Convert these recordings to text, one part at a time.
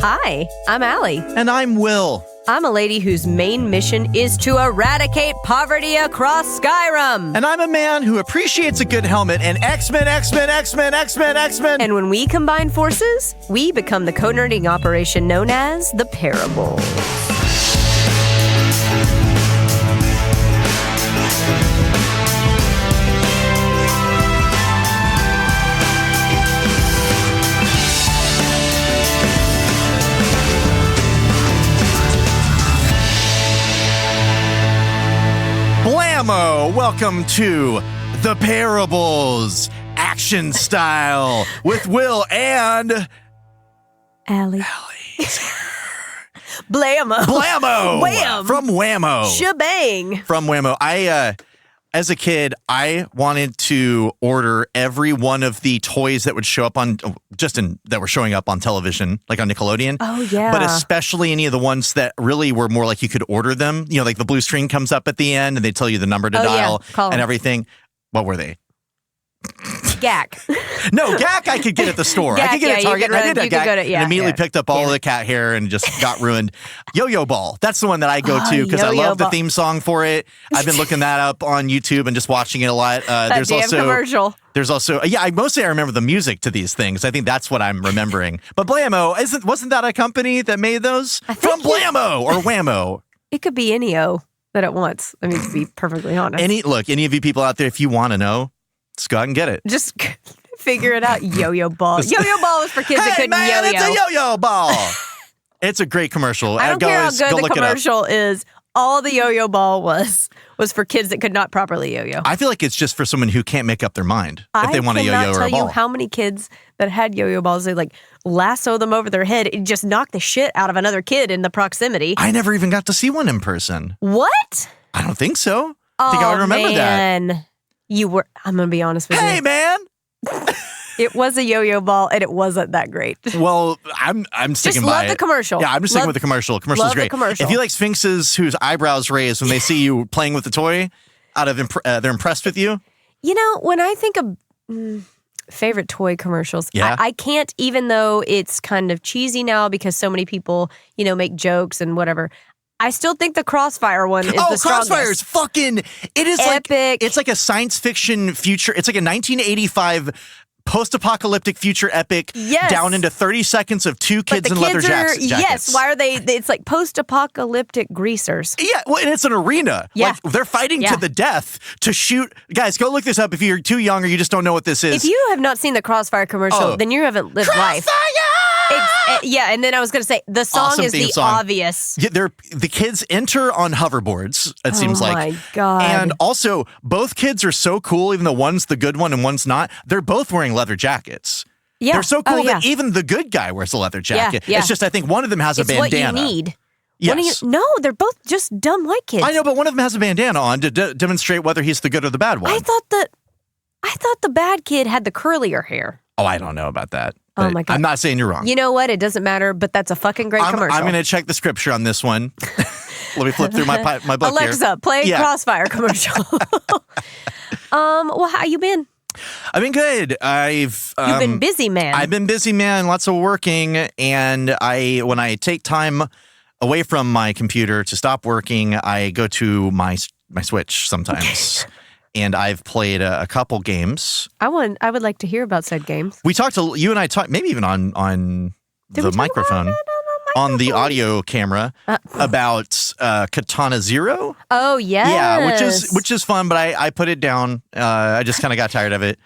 Hi, I'm Allie. And I'm Will. I'm a lady whose main mission is to eradicate poverty across Skyrim. And I'm a man who appreciates a good helmet and X-Men. And when we combine forces, we become the code-nerding operation known as the Pairables. Blammo! Welcome to the Pairables Action Style with Will and Allie. Blammo. Blammo! Wham! From Whammo. Shebang. From Whammo. As a kid, I wanted to order every one of the toys that would show up that were showing up on television, like on Nickelodeon. Oh, yeah. But especially any of the ones that really were more like you could order them. You know, like the blue screen comes up at the end and they tell you the number to dial and everything. What were they? Gak. No, Gak I could get at the store. Gak, I could get at Target. I did a Gak and immediately picked up all of the cat hair and just got ruined. Yo-Yo Ball. That's the one that I go to because I love the theme song for it. I've been looking that up on YouTube and just watching it a lot. There's also commercial. There's also mostly I remember the music to these things. I think that's what I'm remembering. But Blammo, wasn't that a company that made those? From Blammo or Whammo? It could be any O that it wants. I mean, to be perfectly honest. Any of you people out there, if you want to know, just go out and get it. Just figure it out. Yo-Yo Ball. Yo-Yo Ball was for kids that couldn't yo-yo. It's a yo-yo ball. It's a great commercial. I don't care how good the commercial is. All the yo-yo ball was for kids that could not properly yo-yo. I feel like it's just for someone who can't make up their mind if they want a yo-yo or a ball. I cannot tell you how many kids that had yo-yo balls, they like lasso them over their head and just knock the shit out of another kid in the proximity. I never even got to see one in person. What? I don't think so. I think I would remember that. I'm going to be honest with you. Hey, man. It was a yo-yo ball, and it wasn't that great. Well, I'm sticking by it. Just love the commercial. Yeah, I'm just sticking with the commercial. Commercial's great. If you like sphinxes whose eyebrows raise when they see you playing with the toy, they're impressed with you. You know, when I think of favorite toy commercials, I can't, even though it's kind of cheesy now because so many people, make jokes and whatever. I still think the Crossfire one is the strongest. Oh, Crossfire is it is epic. It's like a science fiction future. It's like a 1985 post-apocalyptic future epic down into 30 seconds of two kids in leather jackets. Yes, why are they? It's like post-apocalyptic greasers. Yeah, well, and it's an arena. Yeah. Like, they're fighting to the death to shoot. Guys, go look this up if you're too young or you just don't know what this is. If you have not seen the Crossfire commercial, then you haven't lived life. And then I was going to say, the song is the obvious. Yeah, the kids enter on hoverboards, it seems like. Oh, my God. And also, both kids are so cool, even though one's the good one and one's not. They're both wearing leather jackets. Yeah. They're so cool that even the good guy wears a leather jacket. Yeah. It's just, I think one of them has a bandana. What you need. Yes. No, they're both just dumb white kids. I know, but one of them has a bandana on to demonstrate whether he's the good or the bad one. I thought the bad kid had the curlier hair. Oh, I don't know about that. Oh, my God. I'm not saying you're wrong. You know what? It doesn't matter, but that's a fucking great commercial. I'm going to check the scripture on this one. Let me flip through my book Alexa, here. play Crossfire commercial. Well, how you been? I've been good. You've been busy, man. I've been busy, man. Lots of working. And when I take time away from my computer to stop working, I go to my Switch sometimes. And I've played a couple games. I would like to hear about said games. You and I talked, maybe even on the microphone, on the audio camera, about Katana Zero. Oh, yes. Yeah, which is fun, but I put it down. I just kind of got tired of it.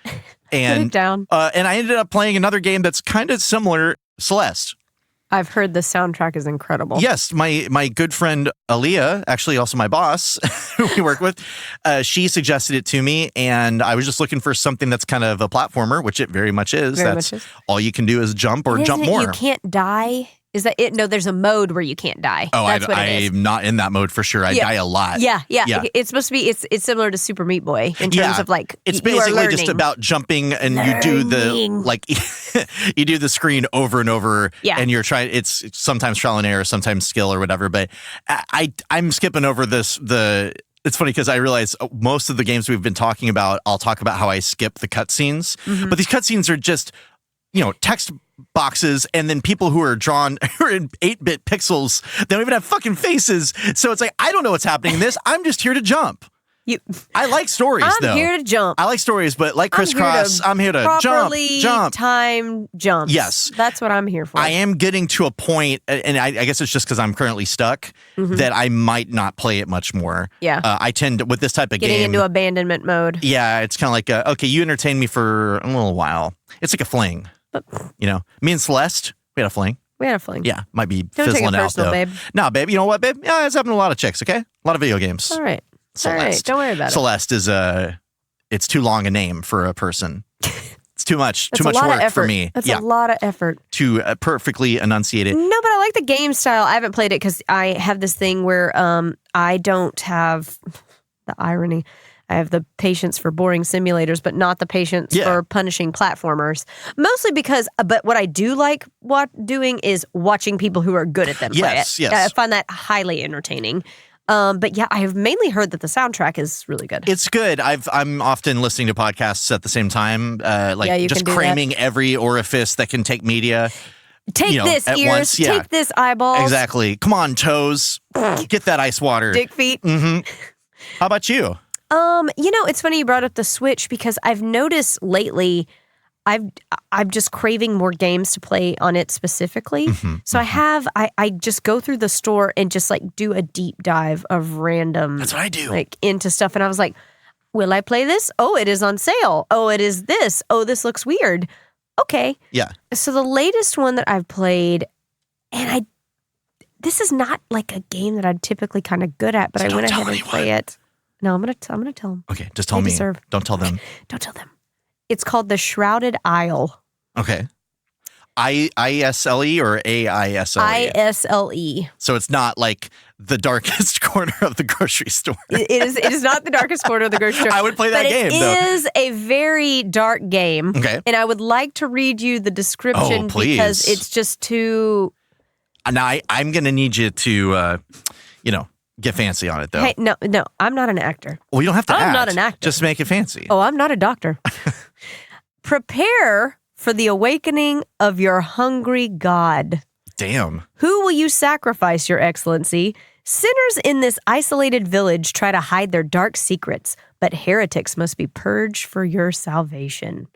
And, put it down. And I ended up playing another game that's kind of similar, Celeste. I've heard the soundtrack is incredible. Yes, my good friend Aaliyah, actually also my boss, who we work with, she suggested it to me, and I was just looking for something that's kind of a platformer, which it very much is. All you can do is jump or jump more. You can't die. Is that it? No, there's a mode where you can't die. Oh, that's what it is. I'm not in that mode for sure. I die a lot. Yeah. It's supposed to be. It's similar to Super Meat Boy in terms of like it's basically just about jumping and you do you do the screen over and over. Yeah. And you're trying. It's sometimes trial and error, sometimes skill or whatever. But I'm skipping over this. It's funny because I realize most of the games we've been talking about, I'll talk about how I skip the cutscenes. Mm-hmm. But these cutscenes are just text boxes, and then people who are drawn who are in 8-bit pixels, they don't even have fucking faces. So it's like, I don't know what's happening in this. I'm just here to jump. I like stories, though. I'm here to jump. I like stories, but like Crisscross, I'm here to jump. Time jumps. Yes. That's what I'm here for. I am getting to a point, and I guess it's just because I'm currently stuck, that I might not play it much more. Yeah. I tend to, with this type of game. Getting into abandonment mode. Yeah, it's kind of like, okay, you entertain me for a little while. It's like a fling. You know, me and Celeste, we had a fling. Yeah, might be fizzling out, though. Babe. No, babe, you know what, babe? Yeah, it's happened to a lot of chicks, okay? A lot of video games. All right. Celeste. All right, don't worry about it. Celeste is it's too long a name for a person. It's too much work for me. That's a lot of effort. To perfectly enunciate it. No, but I like the game style. I haven't played it because I have this thing where I don't have the irony. I have the patience for boring simulators, but not the patience for punishing platformers. Mostly because, but what I do like doing is watching people who are good at them play it. Yes. I find that highly entertaining. But yeah, I have mainly heard that the soundtrack is really good. It's good. I'm often listening to podcasts at the same time, just cramming every orifice that can take media. Take this, ears. Once. Yeah. Take this, eyeballs. Exactly. Come on, toes. Get that ice water. Dick feet. Mm-hmm. How about you? It's funny you brought up the Switch because I've noticed lately I'm just craving more games to play on it specifically. So I just go through the store and just like do a deep dive of random. That's what I do. Like into stuff. And I was like, will I play this? Oh, it is on sale. Oh, it is this. Oh, this looks weird. Okay. Yeah. So the latest one that I've played, and this is not like a game that I'm typically kind of good at, but I went ahead and play it. No, I'm gonna tell them. Okay, just tell me. Don't tell them. Don't tell them. It's called The Shrouded Isle. Okay. ISLE or AISLE? ISLE. So it's not like the darkest corner of the grocery store. It is not the darkest corner of the grocery store. I would play that game, though. It is a very dark game. Okay. And I would like to read you the description because it's just too... Now, I'm going to need you to, get fancy on it, though. Hey, no, I'm not an actor. Well, you don't have to act. I'm not an actor. Just make it fancy. Oh, I'm not a doctor. Prepare for the awakening of your hungry God. Damn. Who will you sacrifice, Your Excellency? Sinners in this isolated village try to hide their dark secrets, but heretics must be purged for your salvation.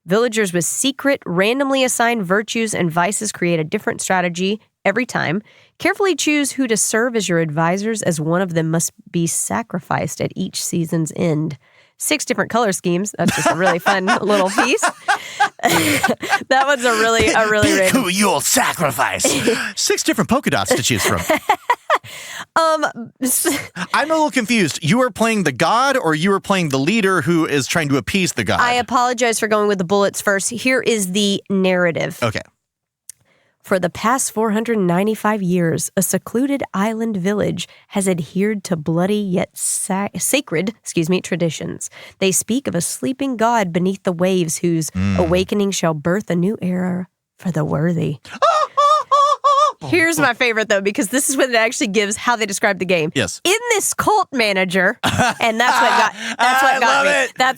Villagers with secret, randomly assigned virtues and vices create a different strategy every time. Carefully choose who to serve as your advisors, as one of them must be sacrificed at each season's end. 6 different color schemes. That's just a really fun little piece. That one's a really Pick who you'll sacrifice. 6 different polka dots to choose from. I'm a little confused. You are playing the god, or you are playing the leader who is trying to appease the god? I apologize for going with the bullets first. Here is the narrative. Okay. For the past 495 years, a secluded island village has adhered to bloody yet sacred traditions. They speak of a sleeping god beneath the waves whose awakening shall birth a new era for the worthy. Here's my favorite, though, because this is when it actually gives how they describe the game. Yes. In this cult manager, and that's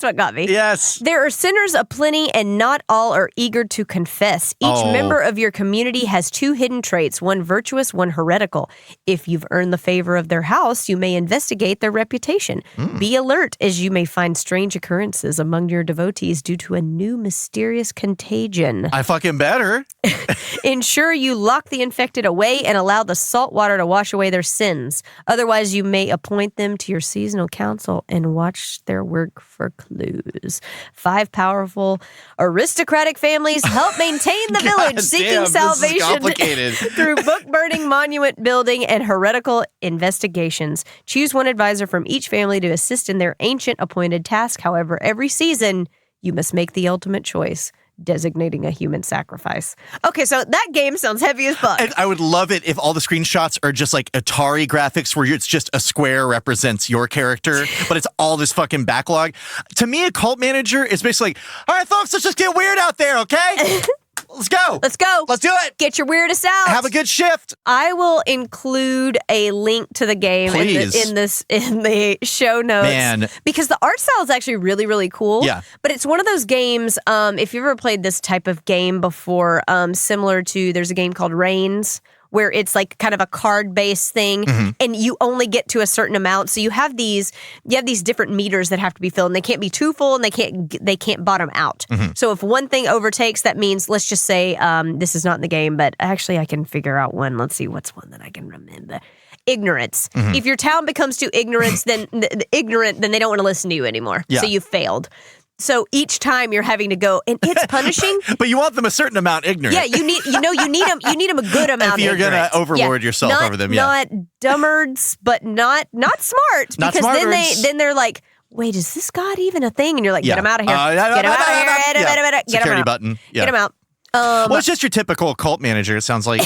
what got me. Yes. There are sinners aplenty, and not all are eager to confess. Each member of your community has 2 hidden traits, one virtuous, one heretical. If you've earned the favor of their house, you may investigate their reputation. Be alert, as you may find strange occurrences among your devotees due to a new mysterious contagion. I fucking better. Ensure you lock the infected away and allow the salt water to wash away their sins. Otherwise, you may appoint them to your seasonal council and watch their work for clues. 5 powerful aristocratic families help maintain the village, seeking salvation through book-burning, monument building, and heretical investigations. Choose one advisor from each family to assist in their ancient appointed task. However, every season, you must make the ultimate choice, designating a human sacrifice. Okay, so that game sounds heavy as fuck. And I would love it if all the screenshots are just like Atari graphics where it's just a square represents your character, but it's all this fucking backlog. To me, a cult manager is basically like, all right, folks, let's just get weird out there, okay? Let's go. Let's go. Let's do it. Get your weirdest out. Have a good shift. I will include a link to the game in the show notes. Man. Because the art style is actually really, really cool. Yeah. But it's one of those games, if you've ever played this type of game before, similar to, there's a game called Reigns, where it's like kind of a card-based thing, and you only get to a certain amount. So you have these different meters that have to be filled, and they can't be too full, and they can't bottom out. So if one thing overtakes, that means, let's just say, this is not in the game, but actually I can figure out one. Let's see, what's one that I can remember? Ignorance. If your town becomes too ignorant, then they don't want to listen to you anymore. Yeah. So you failed. So each time you're having to go, and it's punishing. But you want them a certain amount ignorant. Yeah, you need them a good amount. If you're gonna overlord yourself over them, not dumbards, but not smart. Not because smartards. then they're like, wait, is this God even a thing? And you're like, get him out of here. Get him out of here. Get him out. Button. Yeah. Get him out. Well, it's just your typical cult manager. It sounds like.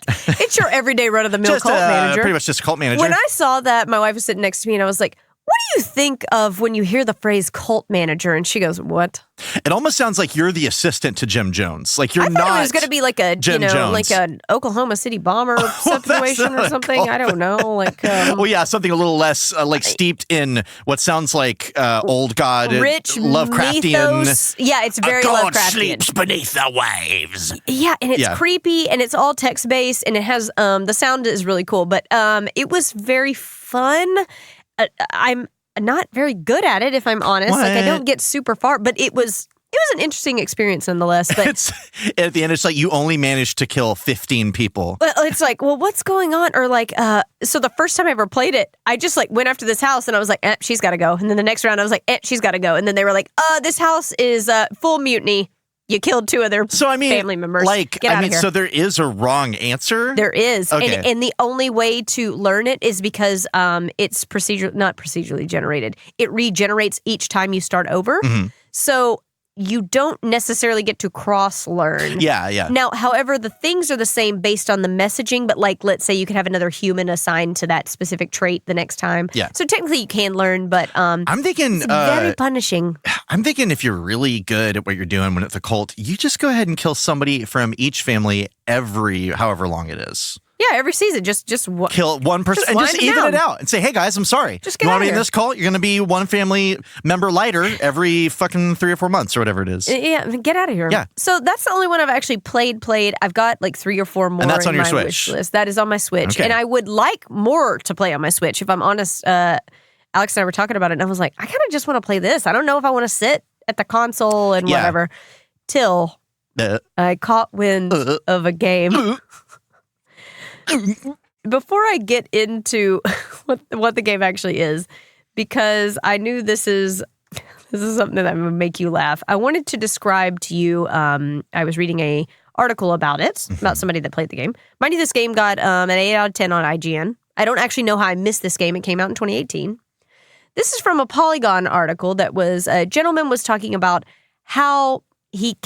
It's your everyday run-of-the-mill cult manager. Pretty much just a cult manager. When I saw that, my wife was sitting next to me, and I was like, what do you think of when you hear the phrase cult manager? And she goes, what? It almost sounds like you're the assistant to Jim Jones. Like you're not. I thought it was going to be like a, Jim Jones. like an Oklahoma City bomber situation or something. I don't know. Like, well, yeah, something a little less like steeped in what sounds like old God, rich Lovecraftian. Mythos. Yeah, it's very God Lovecraftian. Sleeps beneath the waves. Yeah, and it's creepy, and it's all text based, and it has the sound is really cool. But it was very fun. I'm not very good at it, if I'm honest. What? Like, I don't get super far, but it was an interesting experience nonetheless. But at the end, it's like you only managed to kill 15 people. But it's like, well, what's going on? Or like, so the first time I ever played it, I just like went after this house, and I was like, she's got to go. And then the next round, I was like, she's got to go. And then they were like, this house is full mutiny. You killed two of their family members. So there is a wrong answer? There is. Okay. And the only way to learn it is because it's not procedurally generated. It regenerates each time you start over. So you don't necessarily get to cross-learn. Yeah. Now, however, the things are the same based on the messaging, but like, let's say you could have another human assigned to that specific trait the next time. Yeah. So technically you can learn, but I'm thinking, it's very punishing. I'm thinking if you're really good at what you're doing when it's a cult, you just go ahead and kill somebody from each family however long it is. Yeah, every season, just kill one person and just even it out and say, "Hey guys, I'm sorry. Just get you out want to be of in this cult? You're going to be one family member lighter every fucking 3 or 4 months or whatever it is." Yeah, get out of here. Yeah. So that's the only one I've actually played. I've got like 3 or 4 more. And that's on your my Switch. Wish list. That is on my Switch, okay. And I would like more to play on my Switch. If I'm honest, Alex and I were talking about it, and I was like, I kind of just want to play this. I don't know if I want to sit at the console and whatever. Till I caught wind of a game. Before I get into what the game actually is, because I knew this is something that would make you laugh, I wanted to describe to you, I was reading a article about it, about somebody that played the game. Mind you, this game got an 8 out of 10 on IGN. I don't actually know how I missed this game. It came out in 2018. This is from a Polygon article that was, a gentleman was talking about how he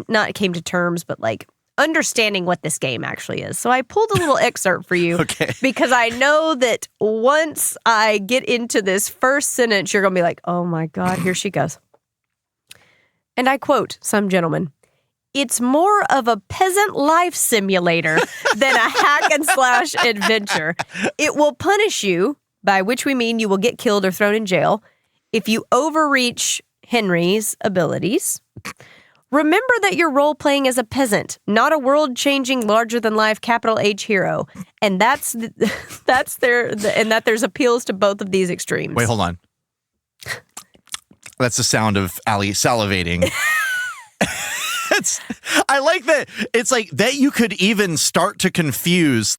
not came to terms, but like, understanding what this game actually is. So I pulled a little excerpt for you because I know that once I get into this first sentence, you're going to be like, oh my God, here she goes. And I quote some gentleman, "It's more of a peasant life simulator than a hack and slash adventure. It will punish you, by which we mean you will get killed or thrown in jail, if you overreach Henry's abilities. Remember that you're role-playing as a peasant, not a world-changing, larger-than-life capital H hero, and and that there's appeals to both of these extremes." Wait, hold on. That's the sound of Allie salivating. I like that. It's like that you could even start to confuse.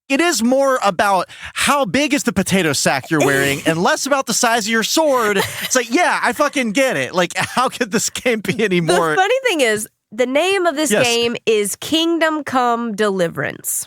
It is more about how big is the potato sack you're wearing and less about the size of your sword. It's like, yeah, I fucking get it. Like, how could this game be any more? The funny thing is, the name of this game is Kingdom Come Deliverance.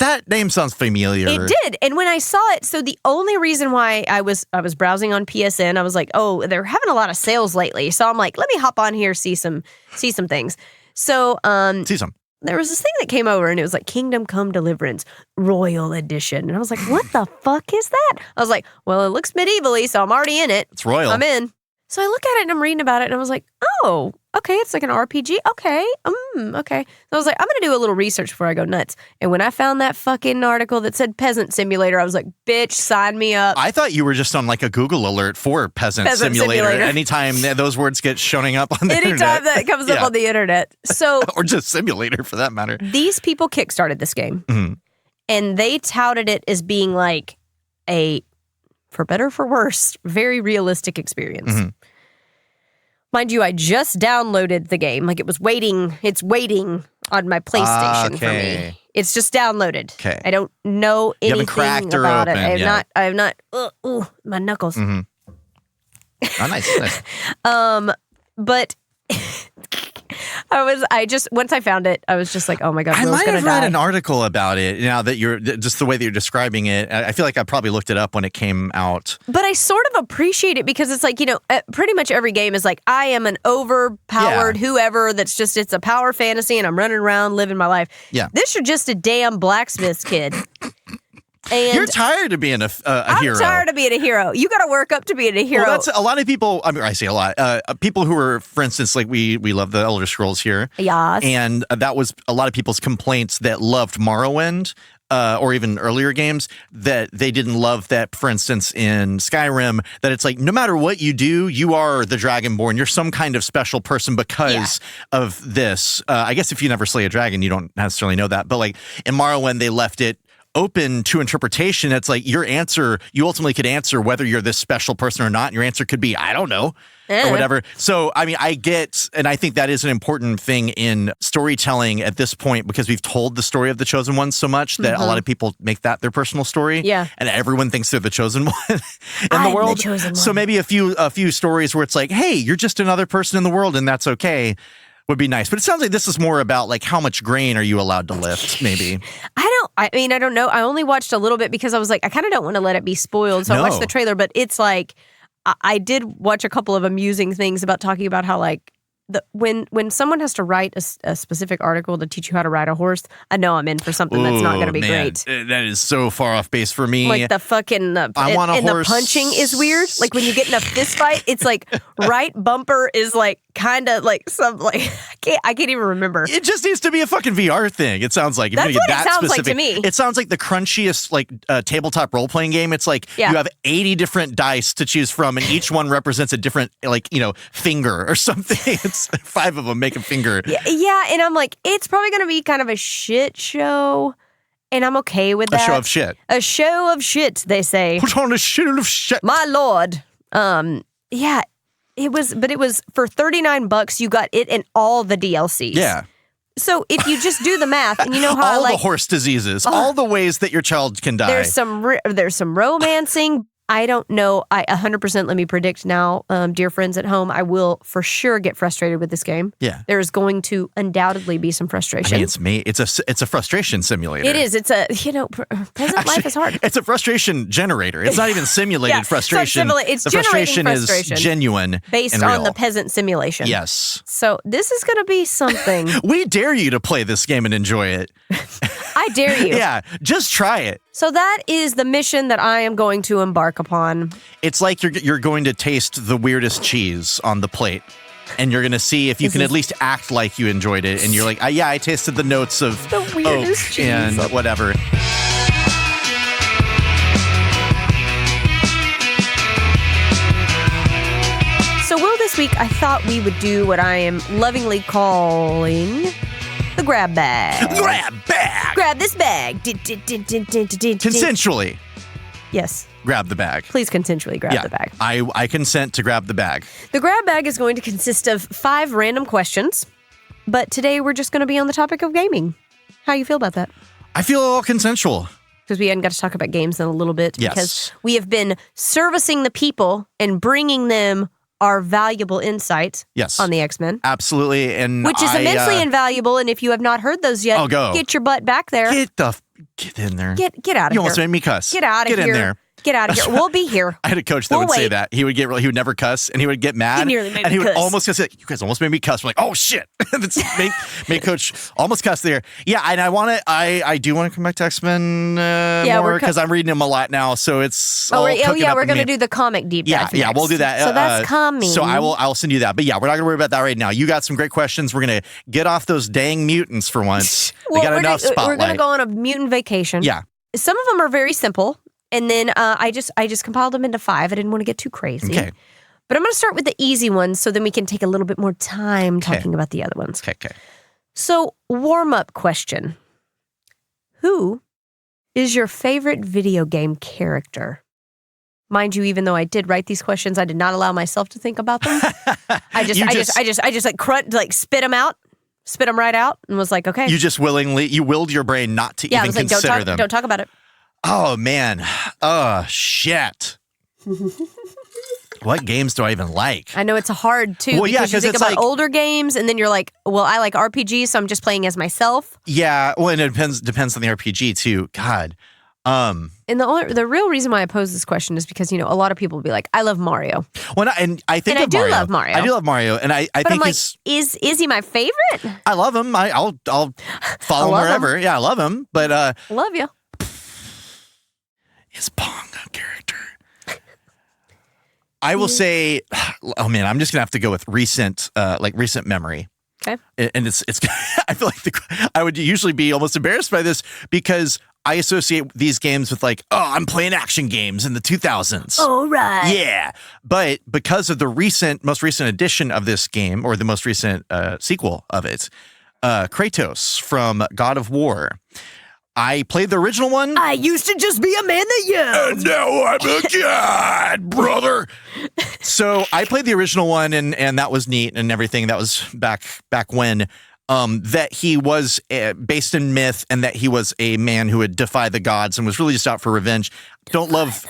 That name sounds familiar. It did. And when I saw it, so the only reason why I was browsing on PSN, I was like, oh, they're having a lot of sales lately. So I'm like, let me hop on here, see some things. So see some. There was this thing that came over, and it was like Kingdom Come Deliverance Royal Edition. And I was like, what the fuck is that? I was like, well, it looks medievally, so I'm already in it. It's royal. I'm in. So I look at it and I'm reading about it and I was like, oh, okay, it's like an RPG. Okay, okay. So I was like, I'm going to do a little research before I go nuts. And when I found that fucking article that said Peasant Simulator, I was like, bitch, sign me up. I thought you were just on like a Google alert for Peasant Simulator. Anytime those words get showing up on the internet. Anytime that comes up on the internet. So or just simulator for that matter. These people kickstarted this game. Mm-hmm. And they touted it as being like a, for better or for worse, very realistic experience. Mm-hmm. Mind you, I just downloaded the game. Like it's waiting on my PlayStation for me. It's just downloaded. Okay. I don't know anything about it. I have not, my knuckles. Mm-hmm. Oh, nice. But once I found it, I was just like, oh my God, Will's I might gonna have read an article about it now that you're just the way that you're describing it. I feel like I probably looked it up when it came out. But I sort of appreciate it because it's like, pretty much every game is like, I am an overpowered whoever that's just, it's a power fantasy and I'm running around living my life. Yeah. This is just a damn blacksmith's kid. And you're tired of being a hero. I'm tired of being a hero. You got to work up to being a hero. Well, that's a lot of people. I mean, I say a lot. People who are, for instance, like we love the Elder Scrolls here. Yes. And that was a lot of people's complaints that loved Morrowind. Or even earlier games, that they didn't love that, for instance, in Skyrim, that it's like, no matter what you do, you are the Dragonborn. You're some kind of special person because of this. I guess if you never slay a dragon, you don't necessarily know that. But like in Morrowind, they left it open to interpretation. It's like your answer, you ultimately could answer whether you're this special person or not. And your answer could be, I don't know, or whatever. So, I mean, I get, and I think that is an important thing in storytelling at this point, because we've told the story of the Chosen One so much that a lot of people make that their personal story. Yeah. And everyone thinks they're the Chosen One in the world. The chosen one. So maybe a few stories where it's like, hey, you're just another person in the world and that's okay, would be nice. But it sounds like this is more about like how much grain are you allowed to lift, maybe. I don't know. I only watched a little bit because I was like, I kind of don't want to let it be spoiled. So I watched the trailer, but it's like, I did watch a couple of amusing things about talking about how like, when someone has to write a specific article to teach you how to ride a horse, I know I'm in for something that's not going to be great. That is so far off base for me. Like the fucking I want a horse. The punching is weird. Like when you get in a fist fight, it's like right bumper is like kind of like some like I can't even remember. It just needs to be a fucking VR thing. It sounds like that's what it sounds specific. Like to me. It sounds like the crunchiest like tabletop role playing game. It's like you have 80 different dice to choose from, and each one represents a different finger or something. It's 5 of them make a finger. Yeah, and I'm like, it's probably going to be kind of a shit show, and I'm okay with that. A show of shit. A show of shit, they say. Put on a shit of shit. My lord. Yeah, it was for $39, you got it and all the DLCs. Yeah. So if you just do the math, and you know how all the horse diseases, all the ways that your child can die. There's some romancing. I don't know. 100%, let me predict now, dear friends at home, I will for sure get frustrated with this game. Yeah. There's going to undoubtedly be some frustration. I mean, it's a frustration simulator. It is. It's a, peasant life is hard. It's a frustration generator. It's not even simulated frustration. It's the frustration is genuine. Based and on real. the peasant simulation. Yes. So this is going to be something. We dare you to play this game and enjoy it. I dare you. Yeah, just try it. So that is the mission that I am going to embark upon. It's like you're going to taste the weirdest cheese on the plate, and you're going to see if you can at least act like you enjoyed it. And you're like, yeah, I tasted the notes of the weirdest oak cheese and whatever. So, Will, this week I thought we would do what I am lovingly calling the grab bag. Grab bag! Grab this bag. Consensually. Yes. Grab the bag. Please consensually grab the bag. I consent to grab the bag. The grab bag is going to consist of 5 random questions, but today we're just going to be on the topic of gaming. How you feel about that? I feel all consensual. Because we hadn't got to talk about games in a little bit. Yes. Because we have been servicing the people and bringing them our valuable insight on the X-Men. Absolutely. And which is immensely invaluable. And if you have not heard those yet, get your butt back there. Get in there. Get out of here. You almost made me cuss. Get out of here. Get in there. Get out of here. We'll be here. I had a coach that would say that. He would never cuss, and he would get mad. He nearly made me and he would cuss. almost cuss. Like, you guys almost made me cuss. We're like, oh shit. Made coach almost cuss there. Yeah, and I do want to come back to X-Men more because I'm reading them a lot now. So it's we're going to do the comic deep dive. Yeah, we'll do that. So that's coming. So I'll send you that. But yeah, we're not going to worry about that right now. You got some great questions. We're going to get off those dang mutants for once. We got enough spotlight. We're going to go on a mutant vacation. Yeah. Some of them are very simple. And then I just compiled them into 5. I didn't want to get too crazy. Okay. But I'm going to start with the easy ones so then we can take a little bit more time talking about the other ones. Okay. So, warm-up question. Who is your favorite video game character? Mind you, even though I did write these questions, I did not allow myself to think about them. I just spit them out. Spit them right out and was like, okay. You willed your brain not to even consider them. Don't talk about it. Oh, man. Oh, shit. What games do I even like? I know it's hard, too, because you think about older games, and then you're like, well, I like RPGs, so I'm just playing as myself. Yeah, well, and it depends on the RPG, too. God. And the real reason why I pose this question is because, a lot of people will be like, I love Mario. Well, I do love Mario. I do love Mario, and I think I'm like, is he my favorite? I love him. I'll follow him wherever. Yeah, I love him, but love you. Is Pong a character? I will say, oh man, I'm just gonna have to go with recent memory. Okay. And it's I feel like I would usually be almost embarrassed by this because I associate these games with I'm playing action games in the 2000s. Oh, right. Yeah. But because of the most recent edition of this game, or the most recent sequel of it, Kratos from God of War, I played the original one. I used to just be a man that yelled. And now I'm a god, brother. So I played the original one, and that was neat and everything. That was back when. That he was based in myth, and that he was a man who would defy the gods and was really just out for revenge. Don't love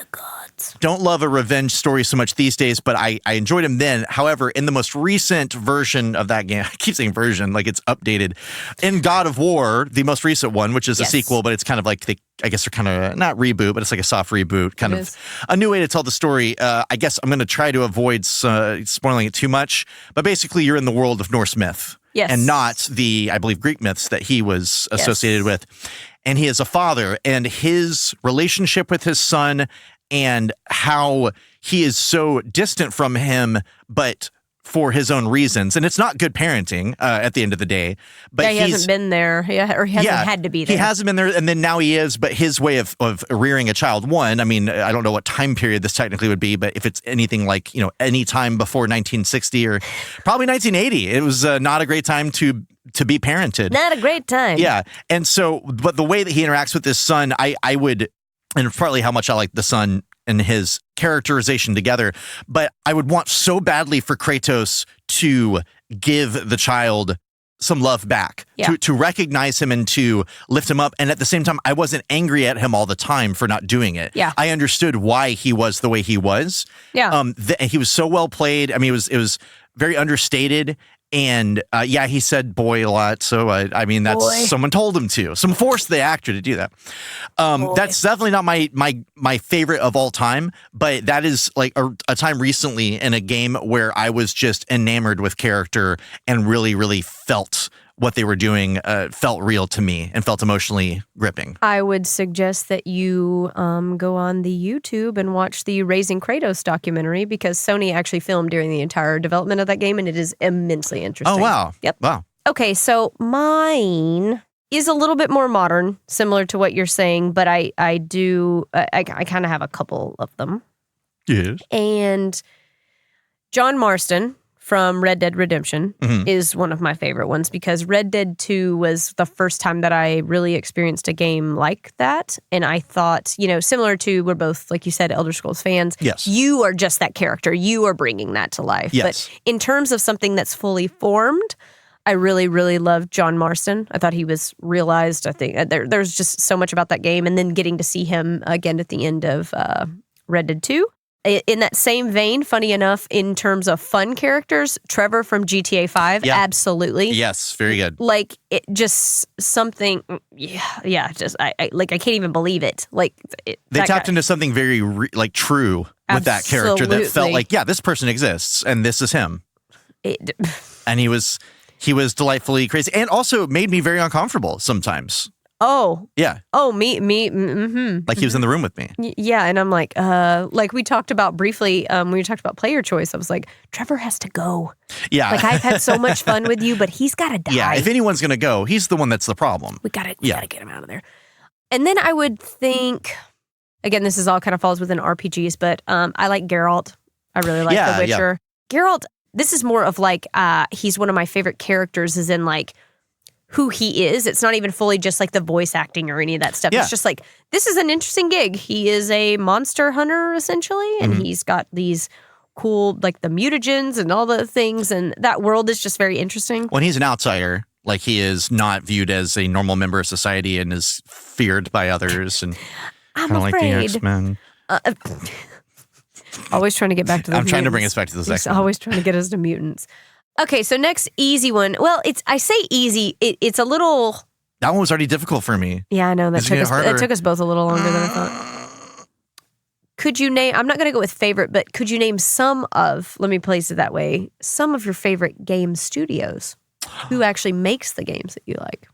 a revenge story so much these days, but I enjoyed him then. However, in the most recent version of that game, I keep saying version like it's updated, in God of War, the most recent one, which is a sequel, but it's kind of like I guess they're kind of not reboot, but it's like a soft reboot, kind of a new way to tell the story. I guess I'm going to try to avoid spoiling it too much, but basically you're in the world of Norse myth. Yes. And not the, I believe, Greek myths that he was associated with. And he is a father, and his relationship with his son and how he is so distant from him, but for his own reasons. And it's not good parenting at the end of the day. But he hasn't been there, or he hasn't had to be there. He hasn't been there, and then now he is. But his way of rearing a child, I don't know what time period this technically would be, but if it's anything like, any time before 1960 or probably 1980, it was not a great time to be parented. Not a great time. Yeah. And so, but the way that he interacts with his son, I would, and partly how much I like the son and his characterization together, but I would want so badly for Kratos to give the child some love back, to recognize him and to lift him up. And at the same time, I wasn't angry at him all the time for not doing it. Yeah. I understood why he was the way he was. Yeah. He was so well played. I mean, it was very understated. And he said boy a lot. So, that's someone told him to. Some forced the actor to do that. That's definitely not my favorite of all time. But that is like a time recently in a game where I was just enamored with character and really, really felt what they were doing felt real to me and felt emotionally gripping. I would suggest that you go on the YouTube and watch the Raising Kratos documentary, because Sony actually filmed during the entire development of that game, and it is immensely interesting. Oh, wow. Yep. Wow. Okay, so mine is a little bit more modern, similar to what you're saying, but I kind of have a couple of them. Yes. And John Marston from Red Dead Redemption is one of my favorite ones, because Red Dead 2 was the first time that I really experienced a game like that. And I thought, similar to, we're both, like you said, Elder Scrolls fans. Yes. You are just that character. You are bringing that to life. Yes. But in terms of something that's fully formed, I really, really loved John Marston. I thought he was realized. I think there's just so much about that game. And then getting to see him again at the end of Red Dead 2. in that same vein, funny enough, in terms of fun characters, Trevor from GTA 5, absolutely. Yes, very good. Like, it just something, just, I can't even believe it. Like, they tapped into something very, true with that character that felt like, this person exists, and this is him. And he was delightfully crazy, and also made me very uncomfortable sometimes. Oh. Yeah. Oh, me. Mm-hmm. Like he was in the room with me. Yeah, and I'm like we talked about briefly, when we talked about player choice, I was like, Trevor has to go. Yeah. Like, I've had so much fun with you, but he's got to die. Yeah, if anyone's going to go, he's the one that's the problem. We got to get him out of there. And then I would think, again, this is all kind of falls within RPGs, but I like Geralt. I really like The Witcher. Yeah. Geralt, this is more of like, he's one of my favorite characters, as in like, who he is. It's not even fully just like the voice acting or any of that stuff. Yeah. It's just like, this is an interesting gig. He is a monster hunter, essentially, and he's got these cool, like the mutagens and all the things, and that world is just very interesting. When he's an outsider, like he is not viewed as a normal member of society and is feared by others, and I'm afraid. Like the X-Men. Always trying to get back to the I'm trying to bring us back to the X-Men. Always trying to get us to mutants. Okay, so next easy one. Well, I say easy. It's a little. That one was already difficult for me. Yeah, I know that took us both a little longer than I thought. Could you name? I'm not going to go with favorite, but could you name some of? Let me place it that way. Some of your favorite game studios. Who actually makes the games that you like?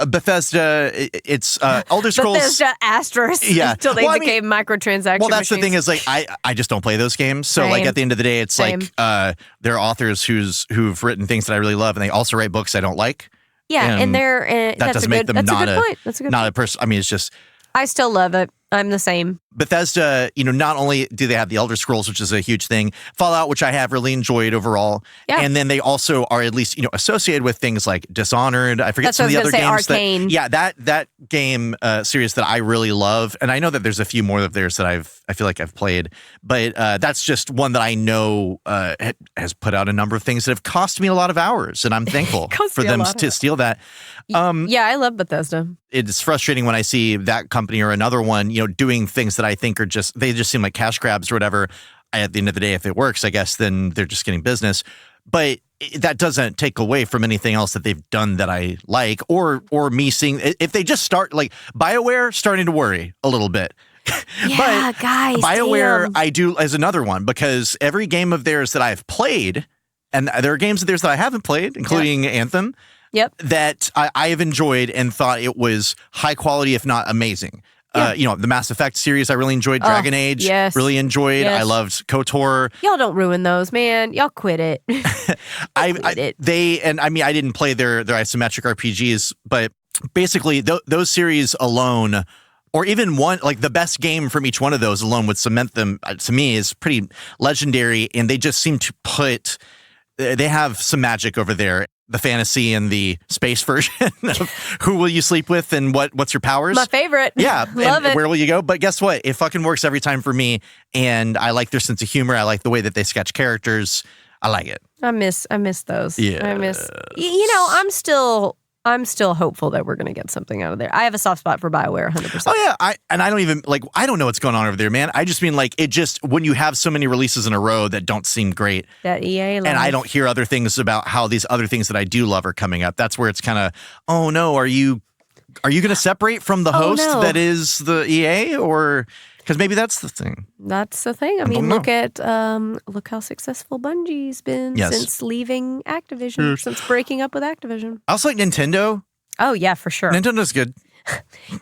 Bethesda, it's Elder Scrolls. Bethesda asterisk. Yeah. Until they became microtransaction. Well, that's machines. the thing is, like, I just don't play those games. So, like, at the end of the day, it's like there are authors who've written things that I really love, and they also write books I don't like. Yeah, and they're that doesn't make them that's not a good point. That's a good not point. a person. I mean, it's just. I still love it. I'm the same. Bethesda, not only do they have the Elder Scrolls, which is a huge thing, Fallout, which I have really enjoyed overall, and then they also are at least associated with things like Dishonored. I forget some of the other games. Arcane. That game series that I really love, and I know that there's a few more of theirs that I feel like I've played, but that's just one that I know has put out a number of things that have cost me a lot of hours, and I'm thankful for them to steal that. I love Bethesda. It's frustrating when I see that company or another one, doing things that I think are they just seem like cash grabs or whatever. At the end of the day, if it works, I guess then they're just getting business. But that doesn't take away from anything else that they've done that I like, or me seeing if they just start like BioWare starting to worry a little bit. Yeah, but guys, BioWare damn. I do as another one because every game of theirs that I've played, and there are games of theirs that I haven't played, including Anthem. Yep. That I have enjoyed and thought it was high quality, if not amazing. The Mass Effect series I really enjoyed. Dragon Age, really enjoyed. I loved KOTOR. Y'all don't ruin those, man. Y'all quit it. I didn't play their isometric RPGs, but basically those series alone, or even one, like the best game from each one of those alone would cement them, to me, is pretty legendary. And they just seem to they have some magic over there. The fantasy and the space version of who will you sleep with and what's your powers. My favorite. Yeah. Love it. Where will you go? But guess what? It fucking works every time for me. And I like their sense of humor. I like the way that they sketch characters. I like it. I miss those. Yeah. I miss, I'm still hopeful that we're going to get something out of there. I have a soft spot for BioWare, 100%. Oh, yeah. I don't even, I don't know what's going on over there, man. I just mean, when you have so many releases in a row that don't seem great. That EA and I don't hear other things about how these other things that I do love are coming up. That's where it's kind of, oh, no, are you going to separate from the host that is the EA? Or, because maybe that's the thing. That's the thing. I mean, look how successful Bungie's been since leaving Activision, since breaking up with Activision. I also like Nintendo. Oh, yeah, for sure. Nintendo's good.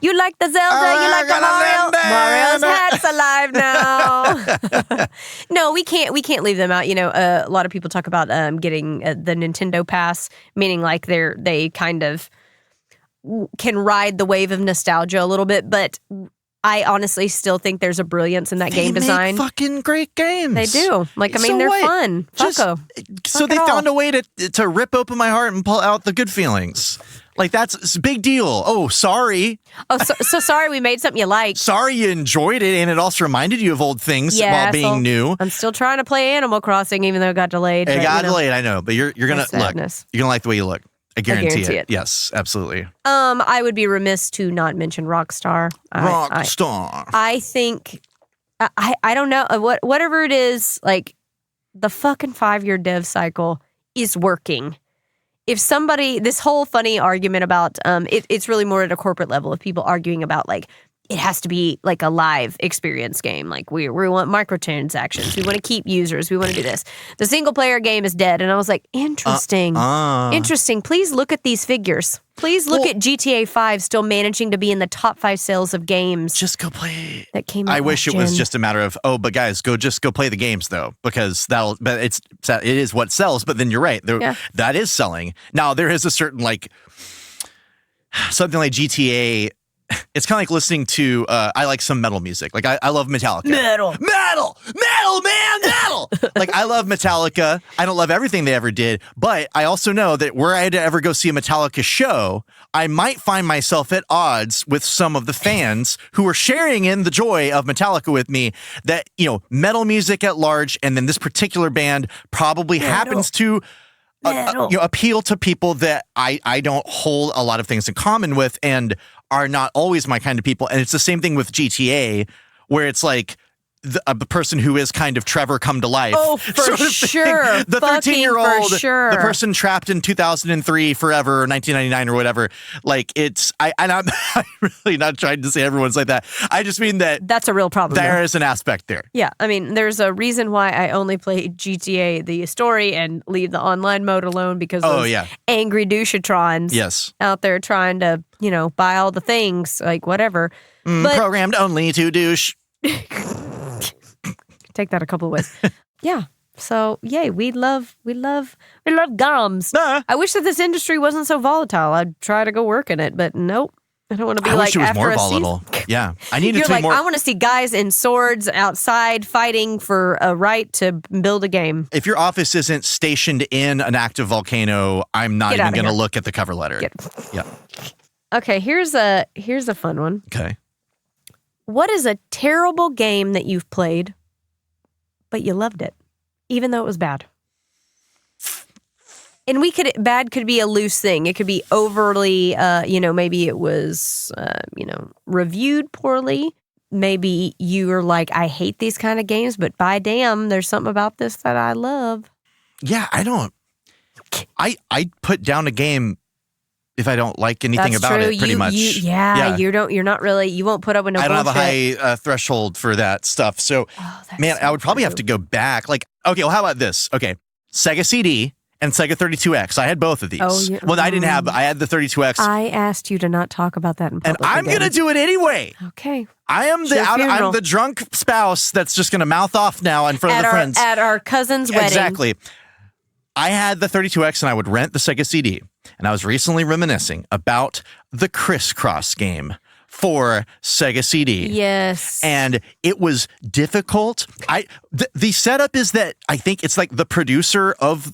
You like the Zelda, you like the Mario. Mario's hat's alive now. No, we can't leave them out. A lot of people talk about getting the Nintendo Pass, meaning like they kind of can ride the wave of nostalgia a little bit, but I honestly still think there's a brilliance in that game design. They make fucking great games. They do. They're fun. So they found a way to rip open my heart and pull out the good feelings. It's a big deal. Oh, sorry. Oh, so sorry we made something you liked. Sorry you enjoyed it, and it also reminded you of old things while being new. I'm still trying to play Animal Crossing, even though it got delayed. It got delayed, I know, but you're gonna look. You're gonna like the way you look. I guarantee it. Yes, absolutely. I would be remiss to not mention Rockstar. Rockstar. I think I don't know. Whatever it is, like, the fucking 5-year dev cycle is working. If somebody, this whole funny argument about, it's really more at a corporate level of people arguing about, like, it has to be like a live experience game. Like, we want microtransactions. We want to keep users. We want to do this. The single player game is dead. And I was like, interesting. Interesting. Please look at these figures. Please look at GTA 5 still managing to be in the top 5 sales of games. Just go play. That came out I wish it was just a matter of, but guys, go play the games though, because it is what sells. But then you're right. That is selling. Now there is a certain, like, something like GTA. It's kind of like listening to, I like some metal music. Like, I love Metallica. Metal, man, metal! Like, I love Metallica. I don't love everything they ever did, but I also know that were I to ever go see a Metallica show, I might find myself at odds with some of the fans who are sharing in the joy of Metallica with me, that, metal music at large, and then this particular band probably happens to appeal to people that I don't hold a lot of things in common with and are not always my kind of people. And it's the same thing with GTA, where it's like the person who is kind of Trevor come to life. Oh, for sure. The 13-year-old, sure. The person trapped in 2003 forever, or 1999 or whatever. Like, I'm really not trying to say everyone's like that. I just mean that that's a real problem. There is an aspect there. Yeah. I mean, there's a reason why I only play GTA, the story, and leave the online mode alone, because those angry doucheatrons out there trying to, buy all the things, like whatever. But, programmed only to douche. Take that a couple of ways. Yeah. So, yay, we love gums. I wish that this industry wasn't so volatile. I'd try to go work in it, but nope. I don't want to be like, wish it was after more a volatile. season. Yeah. I need it You're to like, be more. I want to see guys in swords outside fighting for a right to build a game. If your office isn't stationed in an active volcano, I'm not even going to look at the cover letter. Yeah. Okay, here's a fun one. Okay. What is a terrible game that you've played, but you loved it, even though it was bad? And bad could be a loose thing. It could be overly, maybe it was, reviewed poorly. Maybe you are like, I hate these kind of games, but by damn, there's something about this that I love. Yeah, I put down a game if I don't like anything about it, pretty much. You're not really, you won't put up with no bullshit. I don't have a high threshold for that stuff. So, man, I would probably have to go back. Like, okay, well, how about this? Okay, Sega CD and Sega 32X. I had both of these. Well, I had the 32X. I asked you to not talk about that in public. And I'm going to do it anyway. Okay. I'm the drunk spouse that's just going to mouth off now in front of the friends. At our cousin's wedding. Exactly. I had the 32X and I would rent the Sega CD. And I was recently reminiscing about the Crisscross game for Sega CD. Yes. And it was difficult. The setup is that I think it's like the producer of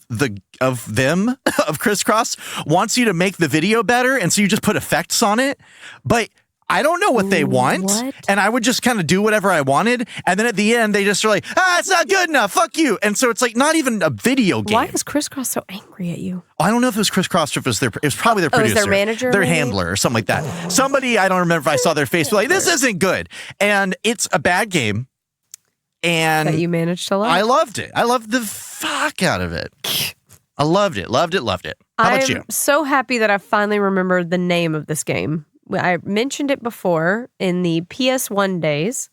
Crisscross wants you to make the video better, and so you just put effects on it. But I don't know what they want. And I would just kind of do whatever I wanted. And then at the end, they just are like, it's not good enough. Fuck you. And so it's like not even a video game. Why is Crisscross so angry at you? I don't know if it was Crisscross or if it was probably their producer. Their manager? Their handler or something like that. Somebody, I don't remember if I saw their face, but like, this isn't good. And it's a bad game. And that you managed to love. I loved it. I loved the fuck out of it. I loved it. Loved it. Loved it. How about you? I'm so happy that I finally remembered the name of this game. I mentioned it before in the PS1 days.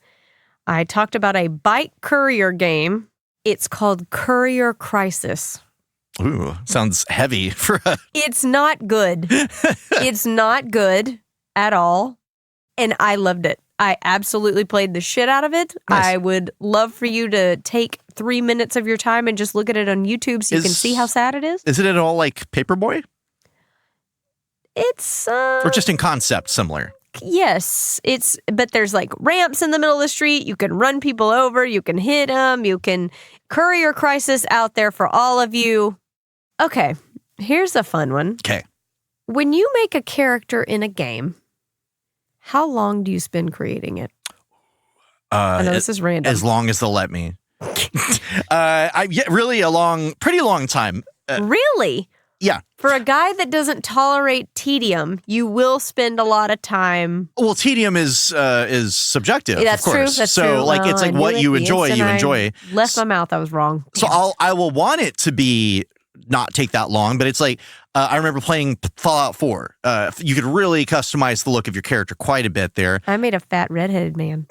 I talked about a bike courier game. It's called Courier Crisis. Ooh, sounds heavy for a... It's not good. It's not good at all. And I loved it. I absolutely played the shit out of it. Nice. I would love for you to take 3 minutes of your time and just look at it on YouTube so you can see how sad it is. Is it at all like Paperboy? It's or just in concept similar. Yes, but there's like ramps in the middle of the street. You can run people over. You can hit them. You can Courier Crisis out there for all of you. Okay, here's a fun one. Okay. When you make a character in a game, how long do you spend creating it? I know this is random. As long as they'll let me. Really pretty long time. Really? Yeah. For a guy that doesn't tolerate tedium, you will spend a lot of time. Well, tedium is subjective. That's of course. true. That's so, true. like, it's like what you enjoy, you enjoy. Left my mouth. I was wrong. So I will want it to be not take that long, but it's like I remember playing Fallout 4. You could really customize the look of your character quite a bit there. I made a fat redheaded man.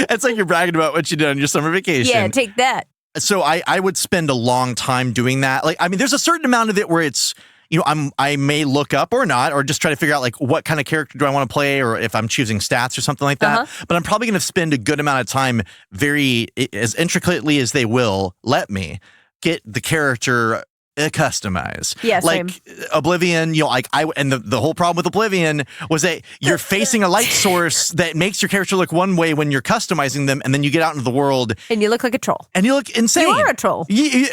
It's like you're bragging about what you did on your summer vacation. Yeah, take that. So I would spend a long time doing that. Like, I mean, there's a certain amount of it where it's, you know, I may look up or not, or just try to figure out like what kind of character do I want to play, or if I'm choosing stats or something like that. But I'm probably going to spend a good amount of time, very as intricately as they will let me, get the character customized. Yeah, like same. Oblivion, you know, like and the whole problem with Oblivion was that you're facing a light source that makes your character look one way when you're customizing them, and then you get out into the world and you look like a troll. And you look insane. You are a troll.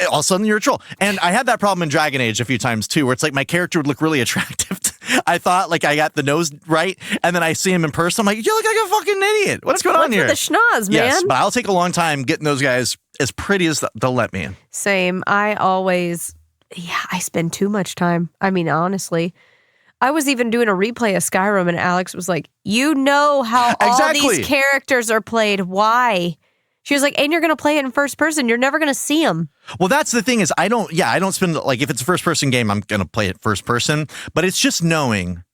All of a sudden you're a troll. And I had that problem in Dragon Age a few times too, where it's like my character would look really attractive. I thought like I got the nose right, and then I see him in person. I'm like, you look like a fucking idiot. What's going on here? What's with the schnoz, man? Yes, but I'll take a long time getting those guys as pretty as they'll let me. Same. I spend too much time. I mean, honestly, I was even doing a replay of Skyrim, and Alex was like, you know how all these characters are played. Why? She was like, and you're going to play it in first person. You're never going to see them. Well, that's the thing is I don't spend, like, if it's a first person game, I'm going to play it first person. But it's just knowing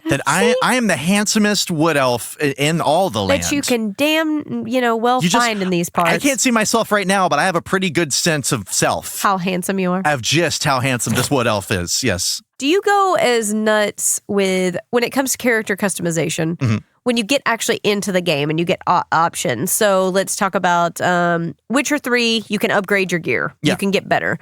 that I am the handsomest wood elf in all the land. That you can find in these parts. I can't see myself right now, but I have a pretty good sense of self. How handsome you are. Of just how handsome this wood elf is, yes. Do you go as nuts when it comes to character customization, when you get actually into the game and you get options? So let's talk about Witcher 3, you can upgrade your gear. Yeah. You can get better.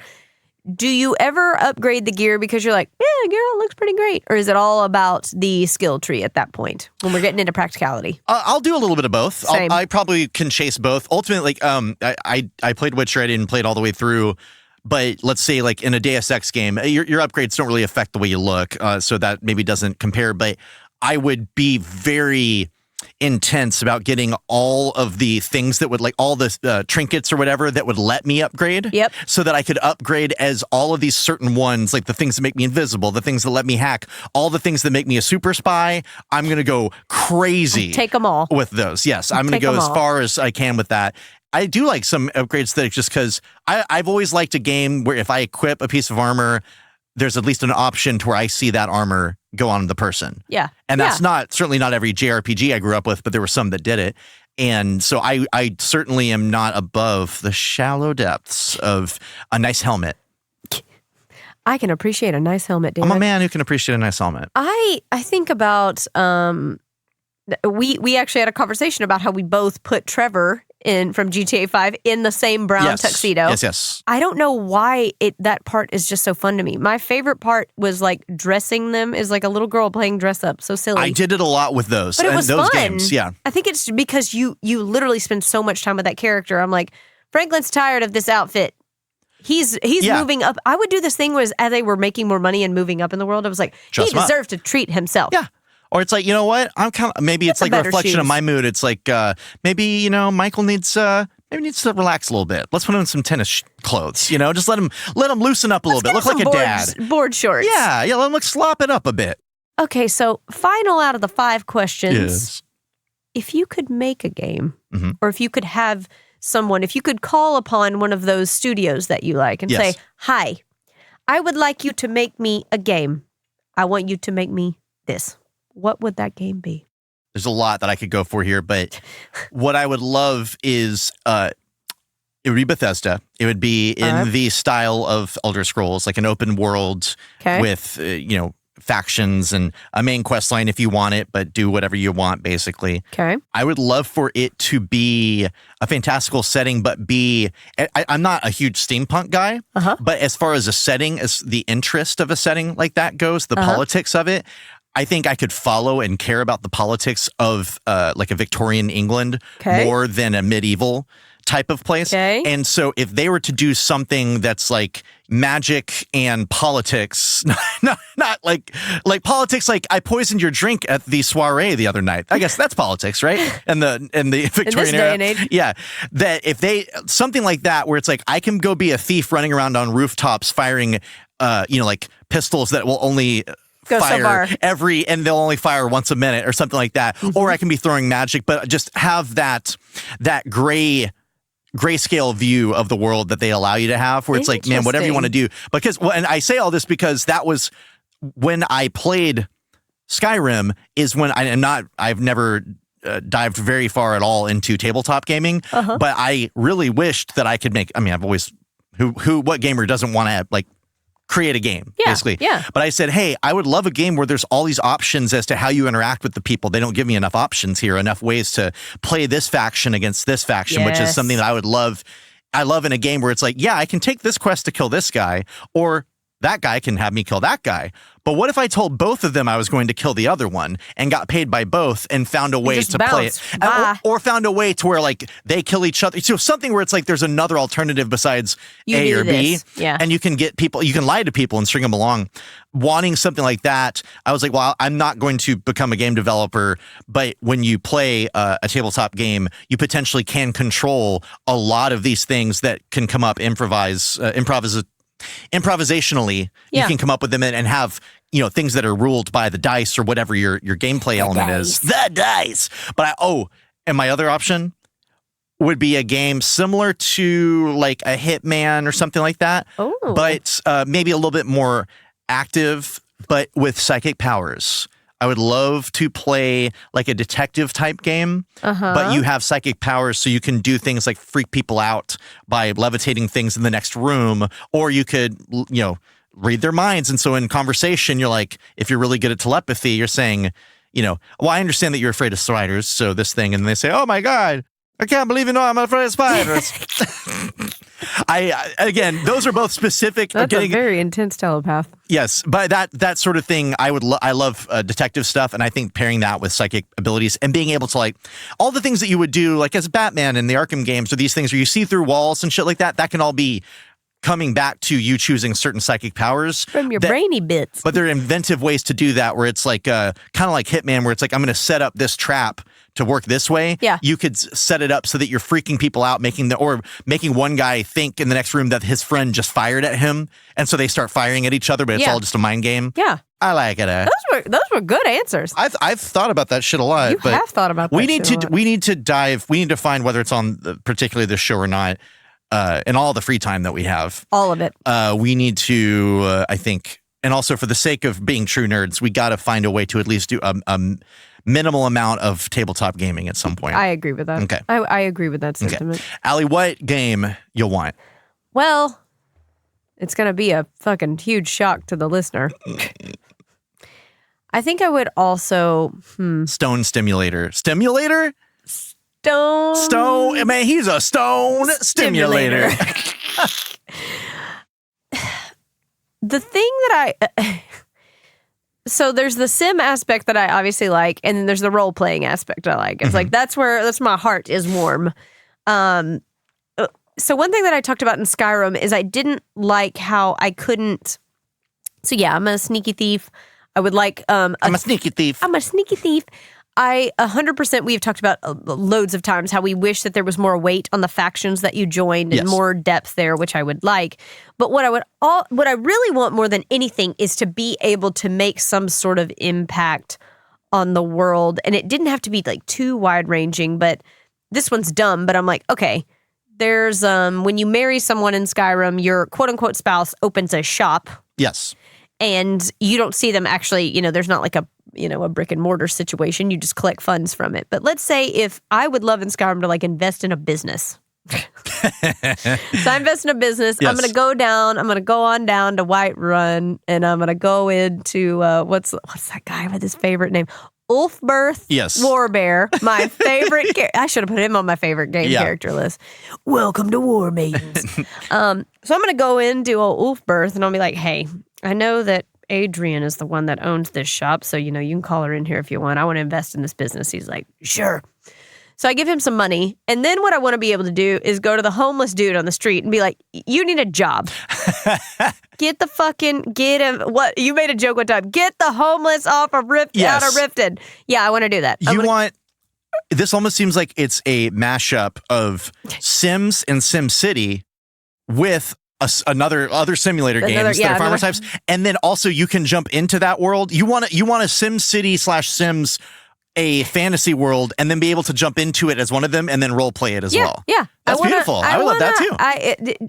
Do you ever upgrade the gear because you're like, yeah, the gear looks pretty great? Or is it all about the skill tree at that point when we're getting into practicality? I'll do a little bit of both. Same. I probably can chase both. Ultimately, I played Witcher. I didn't play it all the way through. But let's say like in a Deus Ex game, your upgrades don't really affect the way you look. So that maybe doesn't compare. But I would be very intense about getting all of the things that would, like, all the trinkets or whatever that would let me upgrade. Yep. So that I could upgrade as all of these certain ones, like the things that make me invisible, the things that let me hack, all the things that make me a super spy. I'm going to go crazy. Take them all. With those. Yes. I'm going to go as far as I can with that. I do like some upgrades that just because I've always liked a game where if I equip a piece of armor, there's at least an option to where I see that armor go on the person. Yeah. And that's certainly not every JRPG I grew up with, but there were some that did it. And so I certainly am not above the shallow depths of a nice helmet. I can appreciate a nice helmet, David. I'm a man who can appreciate a nice helmet. I think about, we actually had a conversation about how we both put Trevor from GTA 5 in the same brown tuxedo. Yes. I don't know why that part is just so fun to me. My favorite part was like dressing them as like a little girl playing dress up. So silly. I did it a lot with those. But it was those fun. Games, yeah. I think it's because you literally spend so much time with that character. I'm like, Franklin's tired of this outfit. He's moving up. I would do this thing as they were making more money and moving up in the world. I was like, he deserves to treat himself. Yeah. Or it's like, you know what? I'm kind of, maybe it's like a reflection of my mood. It's like, maybe, Michael needs to relax a little bit. Let's put him in some tennis clothes, just let him loosen up a little bit. Look like a dad. Board shorts. Yeah. Let him slop it up a bit. Okay. So final out of the 5 questions. Yes. If you could make a game or if you could have someone, if you could call upon one of those studios that you like and say, hi, I would like you to make me a game. I want you to make me this. What would that game be? There's a lot that I could go for here, but what I would love is it would be Bethesda. It would be in the style of Elder Scrolls, like an open world with, factions and a main quest line if you want it, but do whatever you want, basically. Okay. I would love for it to be a fantastical setting, but I'm not a huge steampunk guy, but as far as a setting, as the interest of a setting like that goes, the politics of it, I think I could follow and care about the politics of like a Victorian England more than a medieval type of place. Okay. And so if they were to do something that's like magic and politics, not like politics, like I poisoned your drink at the soiree the other night. I guess that's politics, right? And the Victorian in this era. day and age. Yeah. That if they, something like that, where it's like, I can go be a thief running around on rooftops firing, like pistols that will only Go fire so and they'll only fire once a minute or something like that. Mm-hmm. Or I can be throwing magic, but just have that grayscale view of the world that they allow you to have, where it's like, man, whatever you want to do. Because, and I say all this because that was when I played Skyrim, is when I've never dived very far at all into tabletop gaming, but I really wished that I could make, I've always, what gamer doesn't want to like create a game, basically. Yeah. But I said, hey, I would love a game where there's all these options as to how you interact with the people. They don't give me enough options here, enough ways to play this faction against this faction, which is something that I would love. I love in a game where it's like, yeah, I can take this quest to kill this guy, or that guy can have me kill that guy. But what if I told both of them I was going to kill the other one and got paid by both and found a way to play it? Or found a way to where like they kill each other. So something where it's like there's another alternative besides A or B. Yeah. And you can get people, you can lie to people and string them along. Wanting something like that, I was like, well, I'm not going to become a game developer, but when you play a tabletop game, you potentially can control a lot of these things that can come up improvisationally. You can come up with them and have, things that are ruled by the dice or whatever your gameplay element is. The dice. But and my other option would be a game similar to like a Hitman or something like that. Oh. But maybe a little bit more active, but with psychic powers. I would love to play like a detective type game, but you have psychic powers, so you can do things like freak people out by levitating things in the next room, or you could, read their minds. And so in conversation, you're like, if you're really good at telepathy, you're saying, well, I understand that you're afraid of spiders, so this thing, and they say, oh my God, I can't believe I'm afraid of spiders. Again, those are both specific. That's a very intense telepath. Yes, but that sort of thing, I love detective stuff, and I think pairing that with psychic abilities and being able to like all the things that you would do like as Batman in the Arkham games, or these things where you see through walls and shit like that, that can all be coming back to you choosing certain psychic powers from your brainy bits. But there are inventive ways to do that, where it's like kind of like Hitman, where it's like, I'm going to set up this trap to work this way. Yeah. You could set it up so that you're freaking people out, making one guy think in the next room that his friend just fired at him, and so they start firing at each other, but it's all just a mind game. Yeah. I like it. Those were good answers. I've thought about that shit a lot. You have thought about that. We need to find whether it's on particularly this show or not. And all the free time that we have. All of it. We need to, I think, and also for the sake of being true nerds, we got to find a way to at least do a minimal amount of tabletop gaming at some point. I agree with that. Okay. I agree with that sentiment. Okay. Allie, what game you'll want? Well, it's going to be a fucking huge shock to the listener. I think I would also... Stone Stimulator. Stimulator? Stone. Man, he's a stone stimulator. The thing that so there's the sim aspect that I obviously like, and then there's the role playing aspect I like. It's like that's my heart is warm. So one thing that I talked about in Skyrim is I didn't like how I couldn't. So yeah, I'm a sneaky thief. I would like. I'm a sneaky thief. I'm a sneaky thief. 100%, we've talked about loads of times how we wish that there was more weight on the factions that you joined and more depth there, which I would like. But what I really want more than anything is to be able to make some sort of impact on the world. And it didn't have to be like too wide ranging, but this one's dumb. But I'm like, okay, there's when you marry someone in Skyrim, your quote unquote spouse opens a shop. Yes. And you don't see them actually, there's not like a brick and mortar situation. You just collect funds from it. But let's say if I would love in Skyrim to like invest in a business. So I invest in a business. Yes. I'm going to go on down to Whiterun, and I'm going to go into, what's that guy with his favorite name? Ulfberth Warbear, my favorite character. I should have put him on my favorite game character list. Welcome to War Maidens. So I'm going to go into Ulfberth, and I'll be like, hey, I know that Adrian is the one that owns this shop, so, you can call her in here if you want. I want to invest in this business. He's like, sure. So I give him some money. And then what I want to be able to do is go to the homeless dude on the street and be like, you need a job. Get him. What? You made a joke one time. Get the homeless off of out of Riften. Yeah, I want to do that. This almost seems like it's a mashup of Sims and SimCity with other simulator games that are farmer types, and then also you can jump into that world. You want a SimCity / Sims, a fantasy world, and then be able to jump into it as one of them, and then role play it as well. Yeah, that's beautiful. I would love that too.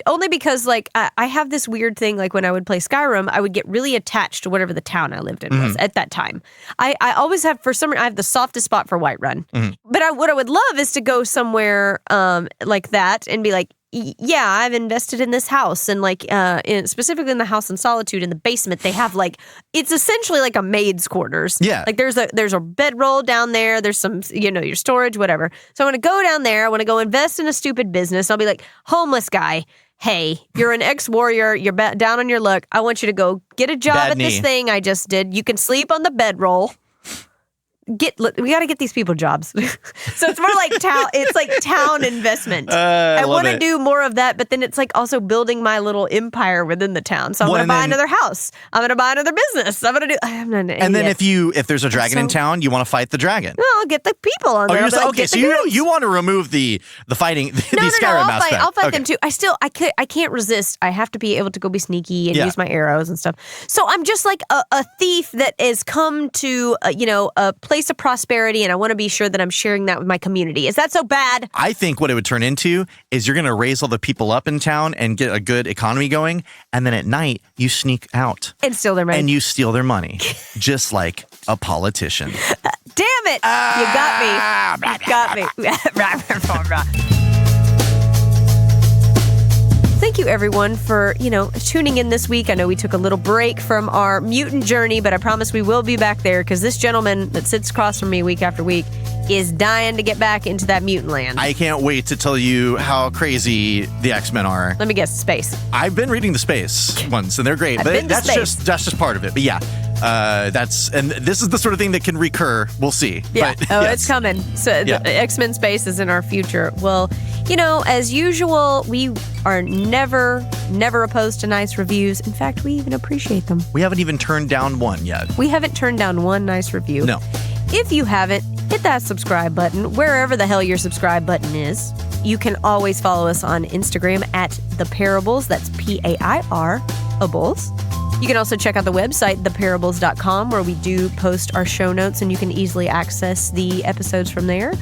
Only because like I have this weird thing. Like when I would play Skyrim, I would get really attached to whatever the town I lived in was at that time. I always have, for some reason, I have the softest spot for Whiterun. But what I would love is to go somewhere like that and be like, yeah, I've invested in this house, and like specifically in the House in Solitude, in the basement, they have like, it's essentially like a maid's quarters. Yeah, like there's a bedroll down there. There's some, your storage, whatever. So I want to go down there. I want to go invest in a stupid business. I'll be like, homeless guy, hey, you're an ex-warrior. You're down on your luck. I want you to go get a job at this thing I just did. You can sleep on the bedroll. We got to get these people jobs. So it's more like town. It's like town investment. I want to do more of that, but then it's like also building my little empire within the town. So I'm going to buy another house. I'm going to buy another business. I'm going to do. And then if there's a dragon in town, you want to fight the dragon. No, I'll get the people on there. Okay, so you want to remove the fighting, the Skyrim aspect. I'll fight them too. I can't resist. I have to be able to go be sneaky and use my arrows and stuff. So I'm just like a thief that has come to a place of prosperity, and I want to be sure that I'm sharing that with my community. Is that so bad? I think what it would turn into is you're going to raise all the people up in town and get a good economy going, and then at night you sneak out and steal their money. And you steal their money, just like a politician. Damn it! You got me. You got me. Thank you, everyone, for, tuning in this week. I know we took a little break from our mutant journey, but I promise we will be back there because this gentleman that sits across from me week after week is dying to get back into that mutant land. I can't wait to tell you how crazy the X-Men are. Let me guess, space. I've been reading the space ones, and they're great. But that's just part of it. But yeah, and this is the sort of thing that can recur. We'll see. Yeah. But, yes. It's coming. So the X-Men space is in our future. Well, as usual, we are never opposed to nice reviews. In fact, we even appreciate them. We haven't even turned down one yet. We haven't turned down one nice review. No. If you haven't, hit that subscribe button wherever the hell your subscribe button is. You can always follow us on Instagram at The Pairables. That's Pairables. You can also check out the website, thepairables.com, where we do post our show notes, and you can easily access the episodes from there.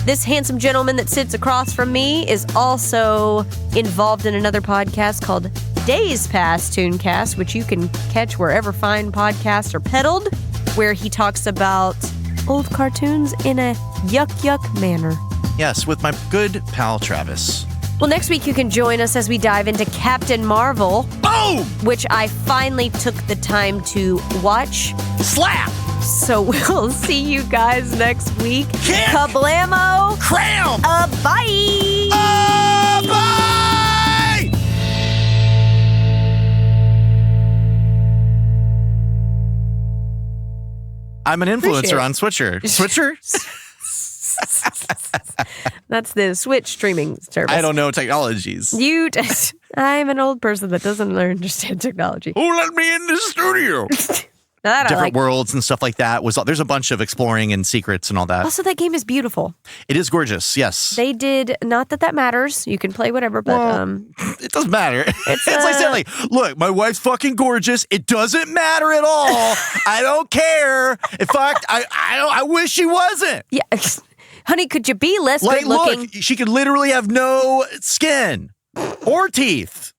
This handsome gentleman that sits across from me is also involved in another podcast called Days Past Tooncast, which you can catch wherever fine podcasts are peddled, where he talks about old cartoons in a yuck manner. Yes, with my good pal Travis. Well, next week you can join us as we dive into Captain Marvel. Boom! Which I finally took the time to watch. Slap! So we'll see you guys next week. Kick! Kablamo! Cram! Bye! Bye! I'm an influencer on Switcher. Switcher? That's the Switch streaming service. I don't know technologies. I'm an old person that doesn't understand technology. Who let me in the studio? Different worlds and stuff like that. There's a bunch of exploring and secrets and all that. Also, that game is beautiful. It is gorgeous, yes. They did, not that matters. You can play whatever, but it doesn't matter. It's like saying, look, my wife's fucking gorgeous. It doesn't matter at all. I don't care. In fact, I wish she wasn't. Yeah. Honey, could you be less good looking? Look, she could literally have no skin or teeth.